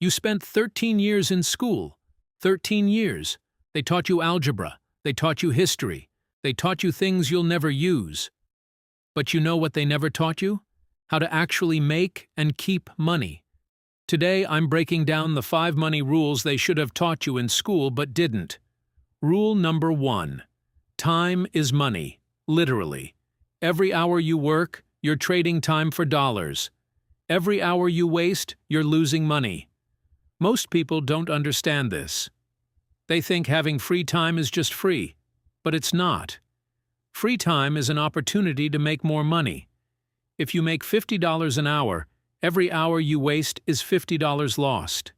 You spent 13 years in school. 13 years. They taught you algebra. They taught you history. They taught you things you'll never use. But you know what they never taught you? How to actually make and keep money. Today, I'm breaking down the 5 money rules they should have taught you in school but didn't. Rule number 1. Time is money. Literally. Every hour you work, you're trading time for dollars. Every hour you waste, you're losing money. Most people don't understand this. They think having free time is just free, but it's not. Free time is an opportunity to make more money. If you make $50 an hour, every hour you waste is $50 lost.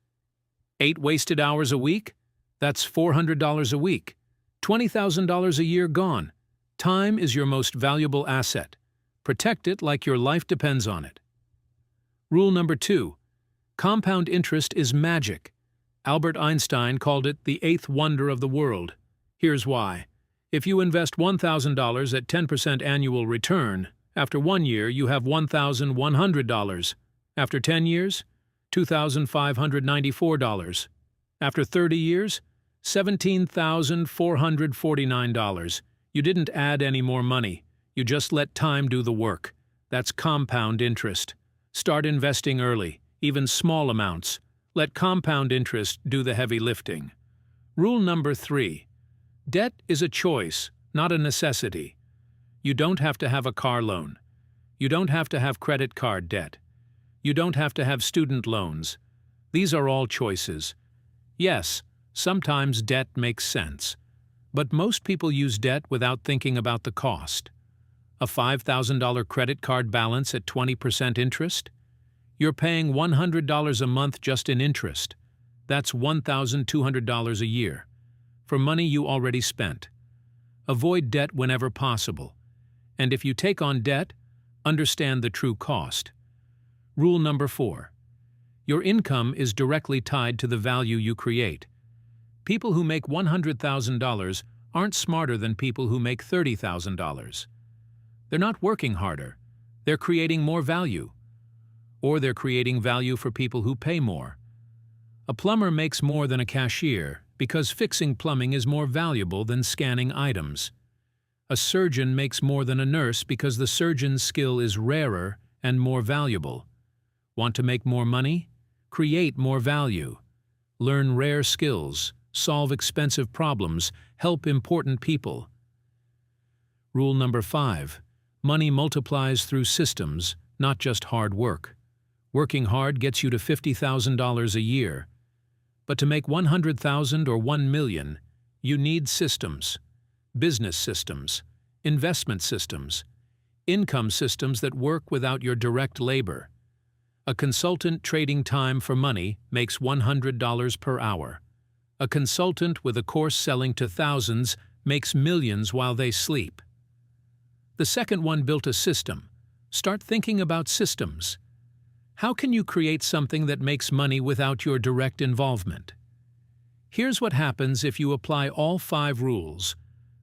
8 wasted hours a week? That's $400 a week. $20,000 a year gone. Time is your most valuable asset. Protect it like your life depends on it. Rule number 2. Compound interest is magic. Albert Einstein called it the 8th wonder of the world. Here's why. If you invest $1,000 at 10% annual return, after 1 year you have $1,100. After 10 years, $2,594. After 30 years, $17,449. You didn't add any more money. You just let time do the work. That's compound interest. Start investing early, even small amounts. Let compound interest do the heavy lifting. Rule number 3. Debt is a choice, not a necessity. You don't have to have a car loan. You don't have to have credit card debt. You don't have to have student loans. These are all choices. Yes, sometimes debt makes sense. But most people use debt without thinking about the cost. A $5,000 credit card balance at 20% interest? You're paying $100 a month just in interest. That's $1,200 a year. For money you already spent. Avoid debt whenever possible. And if you take on debt, understand the true cost. Rule number 4. Your income is directly tied to the value you create. People who make $100,000 aren't smarter than people who make $30,000. They're not working harder. They're creating more value. Or they're creating value for people who pay more. A plumber makes more than a cashier because fixing plumbing is more valuable than scanning items. A surgeon makes more than a nurse because the surgeon's skill is rarer and more valuable. Want to make more money? Create more value. Learn rare skills, solve expensive problems, help important people. Rule number 5. Money multiplies through systems, not just hard work. Working hard gets you to $50,000 a year. But to make $100,000 or $1 million, you need systems. Business systems, investment systems, income systems that work without your direct labor. A consultant trading time for money makes $100 per hour. A consultant with a course selling to thousands makes millions while they sleep. The second one built a system. Start thinking about systems. How can you create something that makes money without your direct involvement? Here's what happens if you apply all 5 rules.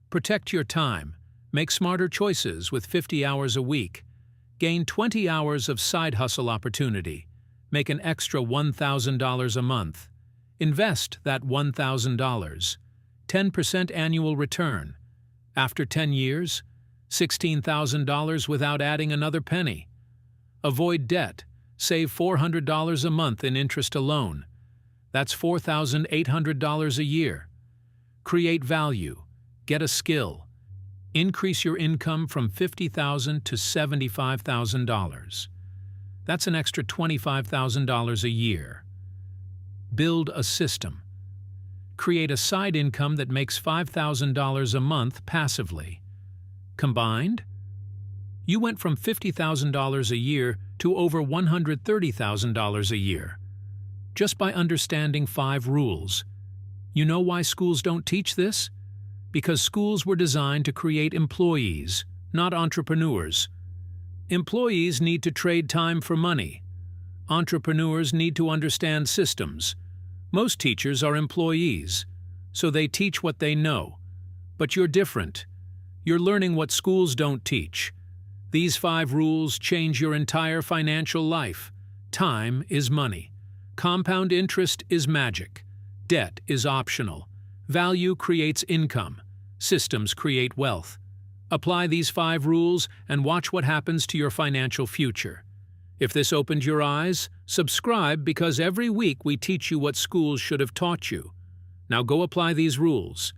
Protect your time. Make smarter choices with 50 hours a week. Gain 20 hours of side hustle opportunity. Make an extra $1,000 a month. Invest that $1,000. 10% annual return. After 10 years, $16,000 without adding another penny. Avoid debt. Save $400 a month in interest alone. That's $4,800 a year. Create value. Get a skill. Increase your income from $50,000 to $75,000. That's an extra $25,000 a year. Build a system. Create a side income that makes $5,000 a month passively. Combined, you went from $50,000 a year to over $130,000 a year. Just by understanding 5 rules. You know why schools don't teach this? Because schools were designed to create employees, not entrepreneurs. Employees need to trade time for money. Entrepreneurs need to understand systems. Most teachers are employees, so they teach what they know. But you're different. You're learning what schools don't teach. These 5 rules change your entire financial life. Time is money. Compound interest is magic. Debt is optional. Value creates income. Systems create wealth. Apply these 5 rules and watch what happens to your financial future. If this opened your eyes, subscribe because every week we teach you what schools should have taught you. Now go apply these rules.